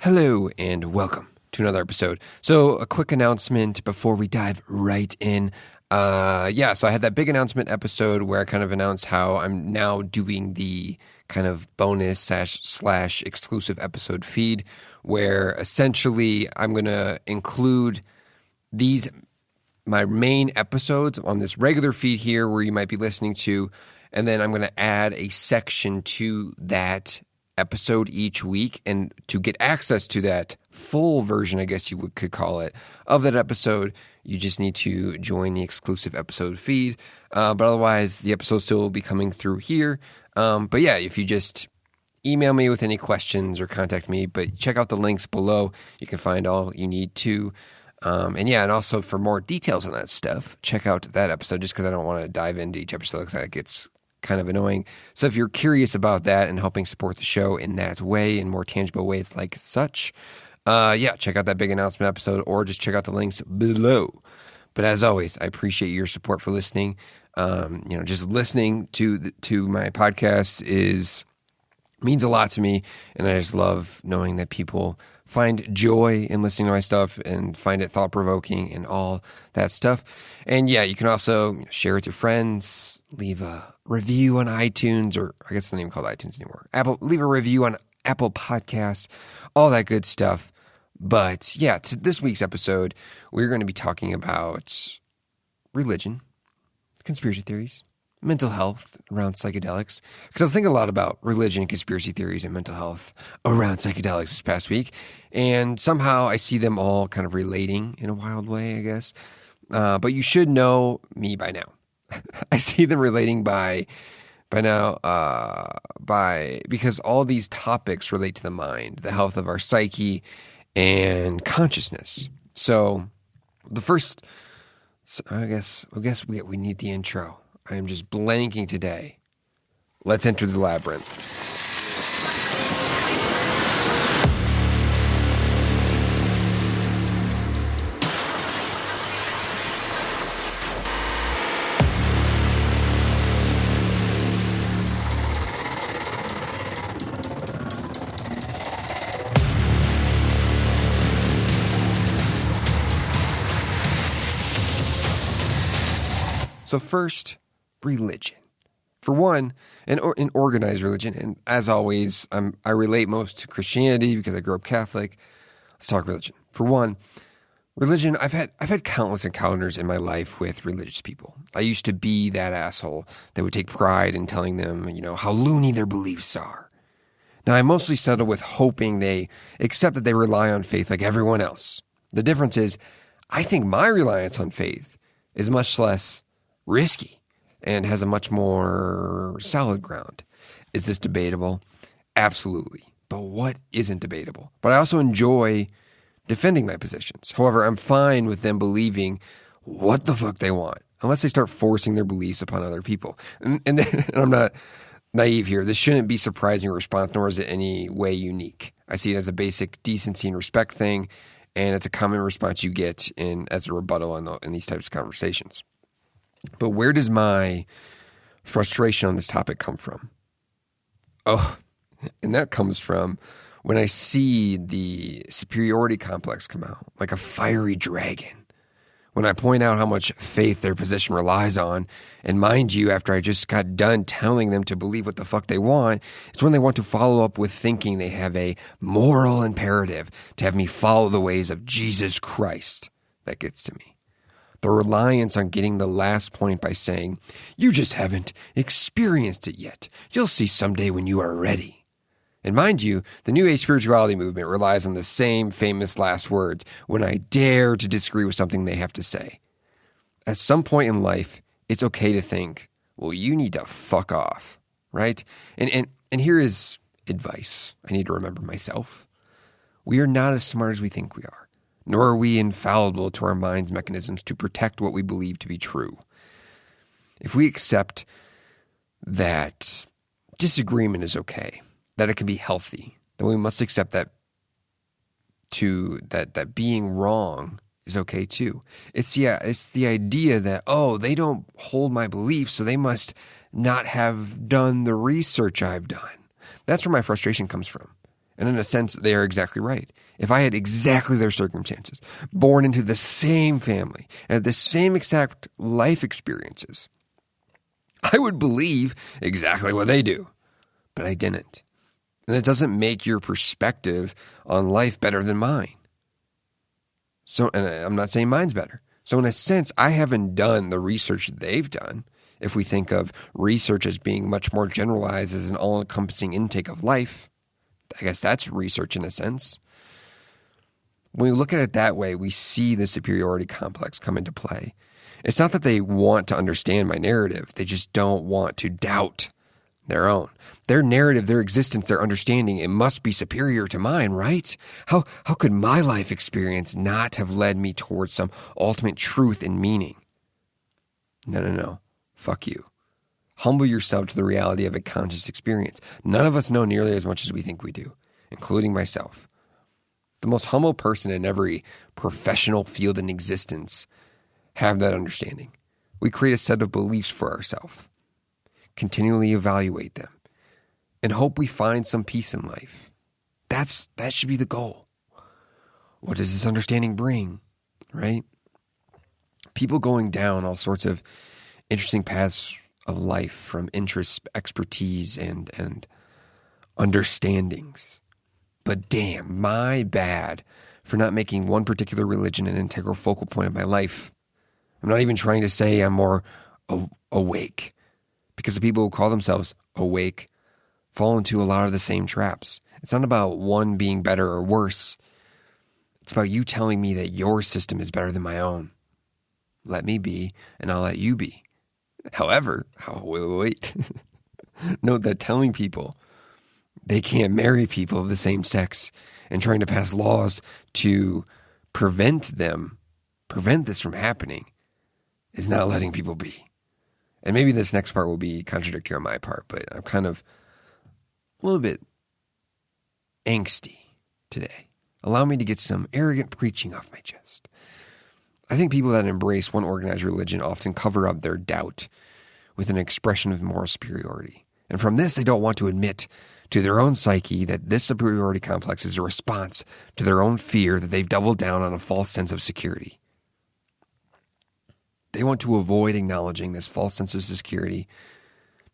Hello and welcome to another episode. So a quick announcement before we dive right in. So I had that big announcement episode where I kind of announced how I'm now doing the kind of bonus slash exclusive episode feed where essentially I'm going to include my main episodes on this regular feed here where you might be listening to, and then I'm going to add a section to that episode each week. And to get access to that full version, I guess you could call it, of that episode, you just need to join the exclusive episode feed. But otherwise, the episode still will be coming through here. But yeah, if you just email me with any questions or contact me, but check out the links below. You can find all you need to. And also for more details on that stuff, check out that episode just because I don't want to dive into each episode. It looks like it's kind of annoying. So if you're curious about that and helping support the show in that way, in more tangible ways like such, check out that big announcement episode or just check out the links below. But as always, I appreciate your support for listening. Just listening to my podcast means a lot to me, and I just love knowing that people find joy in listening to my stuff and find it thought-provoking and all that stuff. And yeah, you can also share with your friends, leave a review on iTunes, or I guess it's not even called iTunes anymore. Leave a review on Apple Podcasts, all that good stuff. But yeah, to this week's episode, we're going to be talking about religion, conspiracy theories, mental health around psychedelics. Because I was thinking a lot about religion, conspiracy theories, and mental health around psychedelics this past week. And somehow I see them all kind of relating in a wild way, I guess. But you should know me by now. I see them relating by now, because all these topics relate to the mind, the health of our psyche, and consciousness. So the first, I guess we need the intro. I am just blanking today. Let's enter the labyrinth. So first, religion. For one, an organized religion, and as always, I relate most to Christianity because I grew up Catholic. Let's talk religion. For one, religion, I've had countless encounters in my life with religious people. I used to be that asshole that would take pride in telling them, how loony their beliefs are. Now, I mostly settle with hoping they accept that they rely on faith like everyone else. The difference is, I think my reliance on faith is much less risky and has a much more solid ground. Is this debatable? Absolutely. But what isn't debatable? But I also enjoy defending my positions. However, I'm fine with them believing what the fuck they want, unless they start forcing their beliefs upon other people. And I'm not naive here. This shouldn't be surprising response, nor is it any way unique. I see it as a basic decency and respect thing, and it's a common response you get as a rebuttal in these types of conversations. But where does my frustration on this topic come from? Oh, and that comes from when I see the superiority complex come out like a fiery dragon. When I point out how much faith their position relies on, and mind you, after I just got done telling them to believe what the fuck they want, it's when they want to follow up with thinking they have a moral imperative to have me follow the ways of Jesus Christ that gets to me. The reliance on getting the last point by saying, you just haven't experienced it yet. You'll see someday when you are ready. And mind you, the New Age spirituality movement relies on the same famous last words when I dare to disagree with something they have to say. At some point in life, it's okay to think, well, you need to fuck off, right? And here is advice I need to remember myself. We are not as smart as we think we are. Nor are we infallible to our mind's mechanisms to protect what we believe to be true. If we accept that disagreement is okay, that it can be healthy, then we must accept that being wrong is okay too. It's the idea that, they don't hold my beliefs, so they must not have done the research I've done. That's where my frustration comes from. And in a sense, they are exactly right. If I had exactly their circumstances, born into the same family, and had the same exact life experiences, I would believe exactly what they do. But I didn't. And it doesn't make your perspective on life better than mine. So, and I'm not saying mine's better. So in a sense, I haven't done the research they've done. If we think of research as being much more generalized as an all-encompassing intake of life, I guess that's research in a sense. When we look at it that way, we see the superiority complex come into play. It's not that they want to understand my narrative. They just don't want to doubt their own. Their narrative, their existence, their understanding, it must be superior to mine, right? How could my life experience not have led me towards some ultimate truth and meaning? No. Fuck you. Humble yourself to the reality of a conscious experience. None of us know nearly as much as we think we do, including myself. The most humble person in every professional field in existence have that understanding. We create a set of beliefs for ourselves, continually evaluate them, and hope we find some peace in life. That should be the goal. What does this understanding bring, right? People going down all sorts of interesting paths of life from interests, expertise, and understandings. But damn, my bad for not making one particular religion an integral focal point of my life. I'm not even trying to say I'm more awake, because the people who call themselves awake fall into a lot of the same traps. It's not about one being better or worse. It's about you telling me that your system is better than my own. Let me be, and I'll let you be. However, wait. Note that telling people they can't marry people of the same sex and trying to pass laws to prevent this from happening is not letting people be. And maybe this next part will be contradictory on my part, but I'm kind of a little bit angsty today. Allow me to get some arrogant preaching off my chest. I think people that embrace one organized religion often cover up their doubt with an expression of moral superiority. And from this, they don't want to admit to their own psyche that this superiority complex is a response to their own fear that they've doubled down on a false sense of security. They want to avoid acknowledging this false sense of security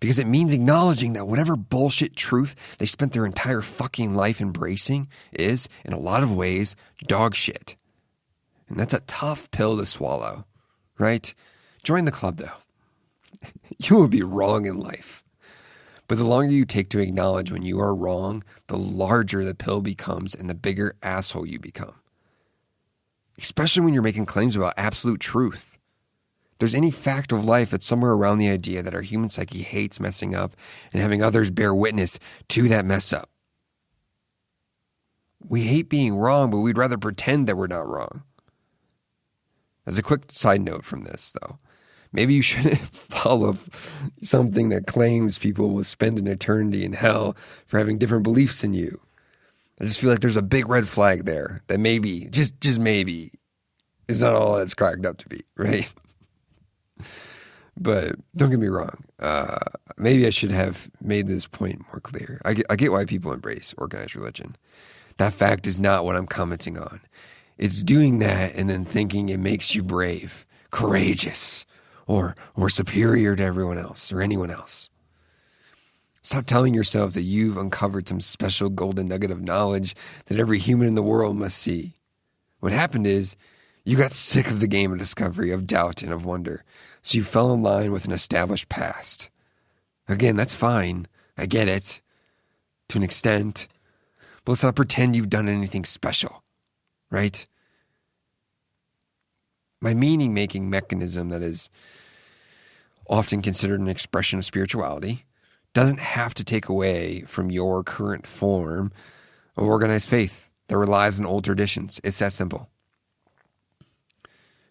because it means acknowledging that whatever bullshit truth they spent their entire fucking life embracing is, in a lot of ways, dog shit. And that's a tough pill to swallow, right? Join the club, though. You will be wrong in life. But the longer you take to acknowledge when you are wrong, the larger the pill becomes and the bigger asshole you become. Especially when you're making claims about absolute truth. If there's any fact of life that's somewhere around the idea that our human psyche hates messing up and having others bear witness to that mess up. We hate being wrong, but we'd rather pretend that we're not wrong. As a quick side note from this, though, maybe you shouldn't follow something that claims people will spend an eternity in hell for having different beliefs than you. I just feel like there's a big red flag there that maybe, just maybe, is not all it's cracked up to be, right? But don't get me wrong. Maybe I should have made this point more clear. I get why people embrace organized religion. That fact is not what I'm commenting on. It's doing that and then thinking it makes you brave, courageous, or superior to everyone else or anyone else. Stop telling yourself that you've uncovered some special golden nugget of knowledge that every human in the world must see. What happened is you got sick of the game of discovery, of doubt, and of wonder, so you fell in line with an established past. Again, that's fine. I get it, to an extent. But let's not pretend you've done anything special, right? My meaning-making mechanism that is often considered an expression of spirituality doesn't have to take away from your current form of organized faith that relies on old traditions. It's that simple.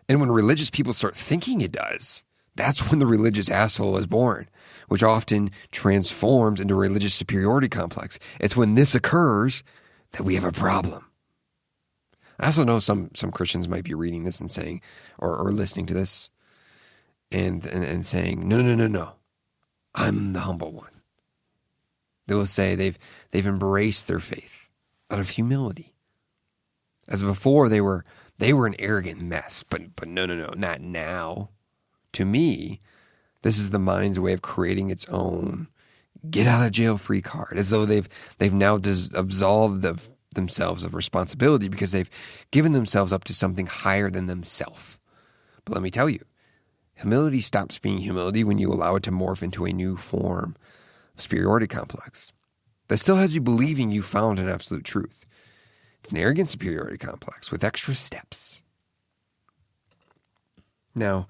And when religious people start thinking it does, that's when the religious asshole is born, which often transforms into a religious superiority complex. It's when this occurs that we have a problem. I also know some Christians might be reading this and saying, or listening to this and saying, no, I'm the humble one. They will say they've embraced their faith. out of humility. As before, they were an arrogant mess, but no, not now. To me, this is the mind's way of creating its own get out of jail free card, as though they've now absolved themselves of responsibility because they've given themselves up to something higher than themselves. But let me tell you, humility stops being humility when you allow it to morph into a new form of superiority complex that still has you believing you found an absolute truth. It's an arrogant superiority complex with extra steps. Now,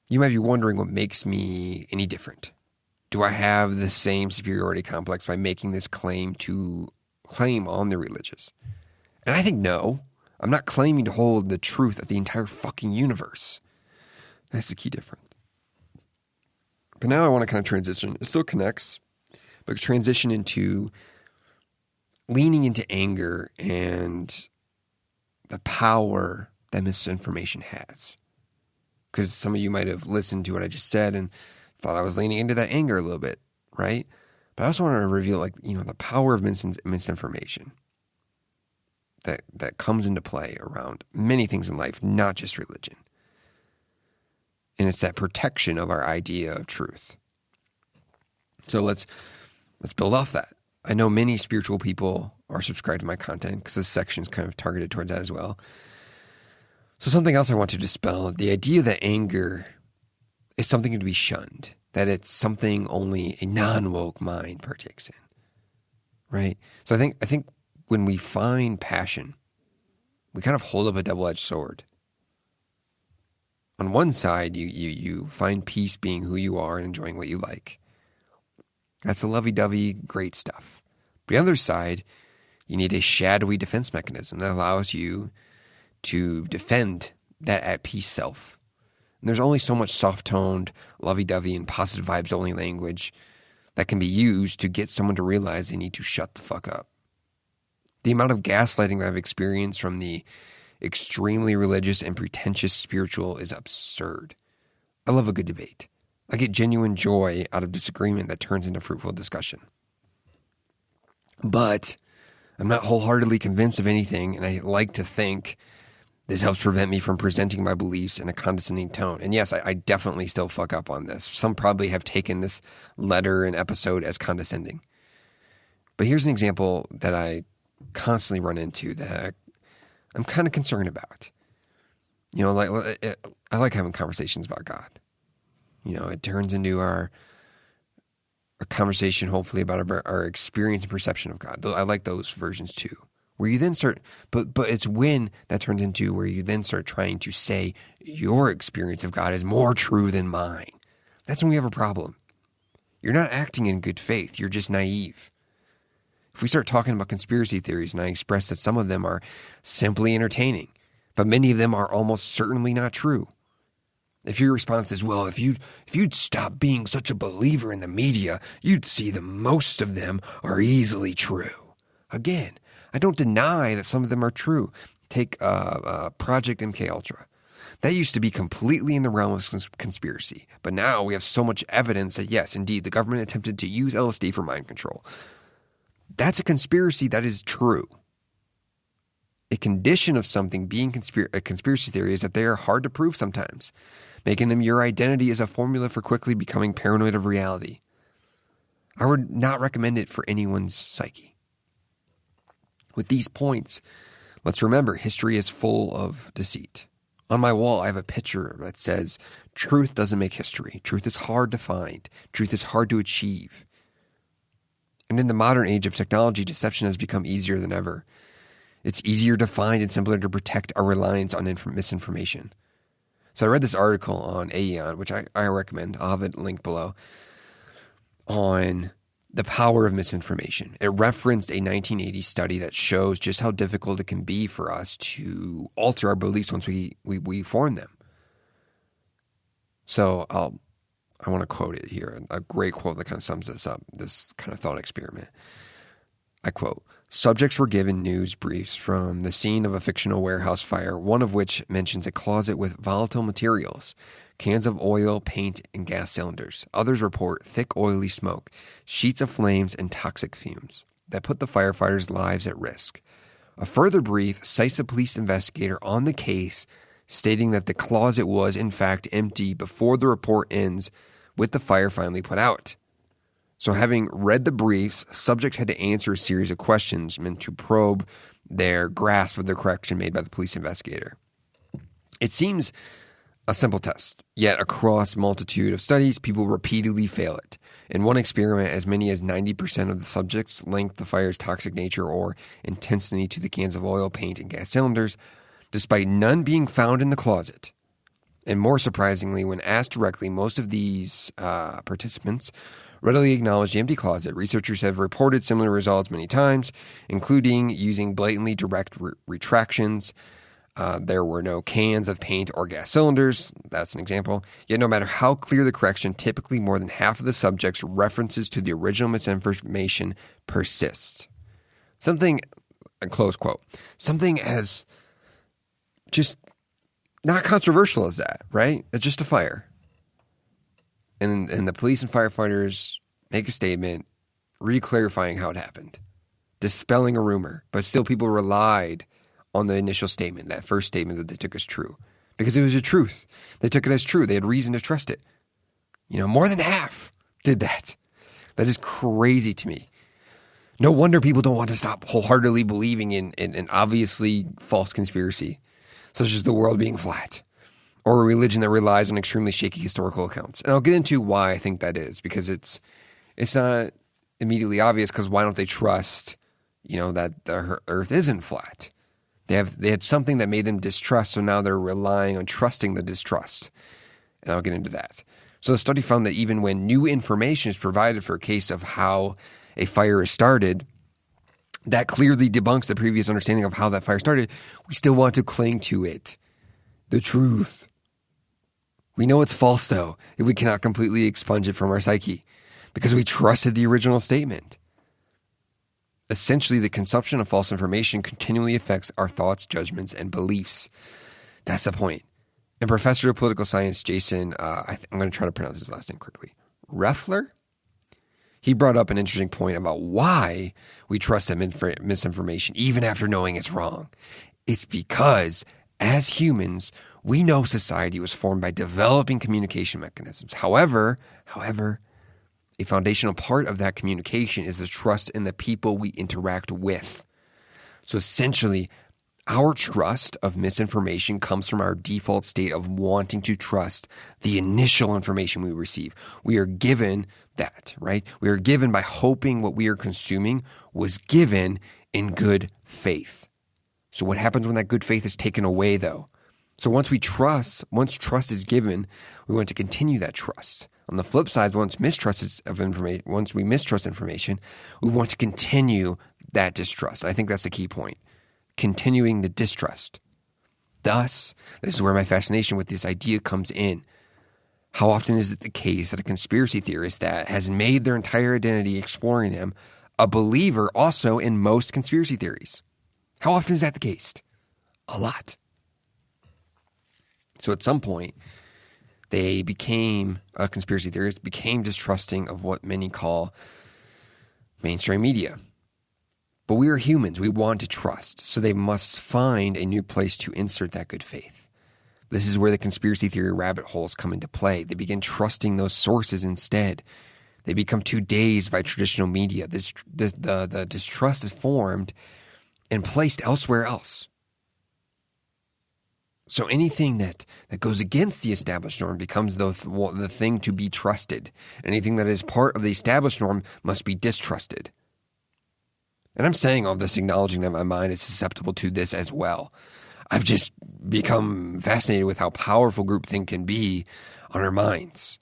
you might be wondering what makes me any different. Do I have the same superiority complex by making this claim on the religious? And I think no. I'm not claiming to hold the truth of the entire fucking universe. That's the key difference. But now I want to kind of transition. It still connects, but transition into leaning into anger and the power that misinformation has. Because some of you might have listened to what I just said and thought I was leaning into that anger a little bit, right? But I also want to reveal, the power of misinformation that comes into play around many things in life, not just religion. And it's that protection of our idea of truth. So let's build off that. I know many spiritual people are subscribed to my content because this section is kind of targeted towards that as well. So something else I want to dispel, the idea that anger is something to be shunned, that it's something only a non-woke mind partakes in, right? So I think when we find passion, we kind of hold up a double-edged sword. On one side, you find peace being who you are and enjoying what you like. That's the lovey-dovey, great stuff. But the other side, you need a shadowy defense mechanism that allows you to defend that at peace self. And there's only so much soft-toned, lovey-dovey, and positive vibes only language that can be used to get someone to realize they need to shut the fuck up. The amount of gaslighting I've experienced from the extremely religious and pretentious spiritual is absurd. I love a good debate. I get genuine joy out of disagreement that turns into fruitful discussion. But I'm not wholeheartedly convinced of anything, and I like to think this helps prevent me from presenting my beliefs in a condescending tone. And yes, I definitely still fuck up on this. Some probably have taken this letter and episode as condescending. But here's an example that I constantly run into that I'm kind of concerned about. I like having conversations about God. It turns into a conversation, hopefully, about our experience and perception of God. I like those versions too. Where you then start, but it's when that turns into where you then start trying to say your experience of God is more true than mine. That's when we have a problem. You're not acting in good faith. You're just naive. If we start talking about conspiracy theories, and I express that some of them are simply entertaining, but many of them are almost certainly not true. If your response is, well, if you'd stop being such a believer in the media, you'd see that most of them are easily true. Again, I don't deny that some of them are true. Take Project MKUltra. That used to be completely in the realm of conspiracy, but now we have so much evidence that yes, indeed, the government attempted to use LSD for mind control. That's a conspiracy that is true. A condition of something being a conspiracy theory is that they are hard to prove sometimes, making them your identity as a formula for quickly becoming paranoid of reality. I would not recommend it for anyone's psyche. With these points, let's remember history is full of deceit. On my wall, I have a picture that says, truth doesn't make history. Truth is hard to find. Truth is hard to achieve. And in the modern age of technology, deception has become easier than ever. It's easier to find and simpler to protect our reliance on misinformation. So I read this article on Aeon, which I recommend. I'll have a link below, on the power of misinformation. It referenced a 1980 study that shows just how difficult it can be for us to alter our beliefs once we form them. So I want to quote it here, a great quote that kind of sums this up, this kind of thought experiment. I quote, "Subjects were given news briefs from the scene of a fictional warehouse fire, one of which mentions a closet with volatile materials, cans of oil, paint, and gas cylinders. Others report thick, oily smoke, sheets of flames, and toxic fumes. that put the firefighters' lives at risk. A further brief cites a police investigator on the case stating that the closet was, in fact, empty before the report ends with the fire finally put out. So having read the briefs, subjects had to answer a series of questions meant to probe their grasp of the correction made by the police investigator. It seems a simple test, yet across multitude of studies, people repeatedly fail it. In one experiment, as many as 90% of the subjects linked the fire's toxic nature or intensity to the cans of oil, paint, and gas cylinders, despite none being found in the closet. And more surprisingly, when asked directly, most of these participants readily acknowledged the empty closet. Researchers have reported similar results many times, including using blatantly direct retractions. There were no cans of paint or gas cylinders. That's an example. Yet no matter how clear the correction, typically more than half of the subjects' references to the original misinformation persist. Something, close quote, something as just not controversial as that, right? It's just a fire. And the police and firefighters make a statement re-clarifying how it happened, dispelling a rumor, but still people relied on the initial statement, that first statement that they took as true, because it was the truth. They took it as true. They had reason to trust it. More than half did that. That is crazy to me. No wonder people don't want to stop wholeheartedly believing in an obviously false conspiracy, such as the world being flat, or a religion that relies on extremely shaky historical accounts. And I'll get into why I think that is, because it's not immediately obvious, because why don't they trust, that the earth isn't flat? They had something that made them distrust, so now they're relying on trusting the distrust. And I'll get into that. So the study found that even when new information is provided for a case of how a fire is started, that clearly debunks the previous understanding of how that fire started, we still want to cling to it. The truth. We know it's false, though, and we cannot completely expunge it from our psyche because we trusted the original statement. Essentially, the consumption of false information continually affects our thoughts, judgments, and beliefs. That's the point. And Professor of Political Science, Jason, I'm going to try to pronounce his last name correctly, Reffler, he brought up an interesting point about why we trust that misinformation even after knowing it's wrong. It's because, as humans, we know society was formed by developing communication mechanisms. However, a foundational part of that communication is the trust in the people we interact with. So essentially, our trust of misinformation comes from our default state of wanting to trust the initial information we receive. We are given that, right? We are given by hoping what we are consuming was given in good faith. So what happens when that good faith is taken away, though? So once trust is given, we want to continue that trust. On the flip side, once we mistrust information, we want to continue that distrust. And I think that's the key point. Continuing the distrust. Thus, this is where my fascination with this idea comes in. How often is it the case that a conspiracy theorist that has made their entire identity exploring them a believer also in most conspiracy theories? How often is that the case? A lot. So at some point, they became conspiracy theorists, became distrusting of what many call mainstream media. But we are humans. We want to trust. So they must find a new place to insert that good faith. This is where the conspiracy theory rabbit holes come into play. They begin trusting those sources instead. They become too dazed by traditional media. The distrust is formed and placed elsewhere else. So anything that goes against the established norm becomes the thing to be trusted. Anything that is part of the established norm must be distrusted. And I'm saying all this acknowledging that my mind is susceptible to this as well. I've just become fascinated with how powerful groupthink can be on our minds.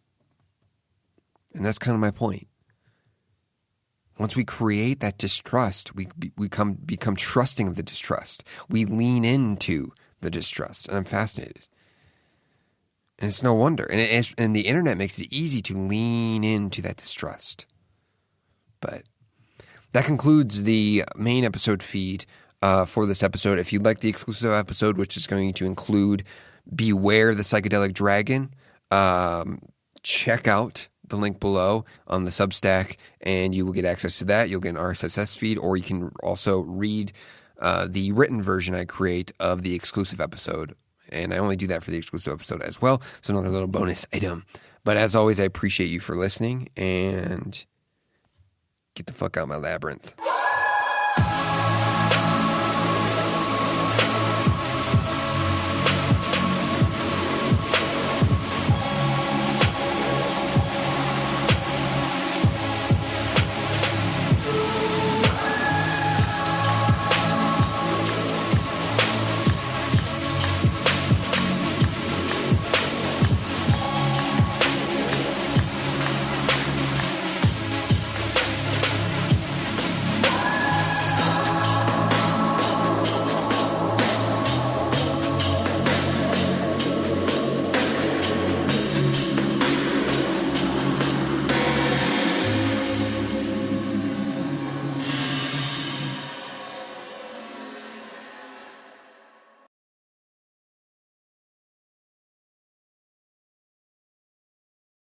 And that's kind of my point. Once we create that distrust, we become trusting of the distrust. We lean into the distrust, and I'm fascinated. And it's no wonder. And the internet makes it easy to lean into that distrust. But that concludes the main episode feed for this episode. If you'd like the exclusive episode, which is going to include Beware the Psychedelic Dragon, check out the link below on the Substack, and you will get access to that. You'll get an RSS feed, or you can also read the written version I create of the exclusive episode. And I only do that for the exclusive episode as well. So another little bonus item. But as always, I appreciate you for listening, and get the fuck out of my labyrinth.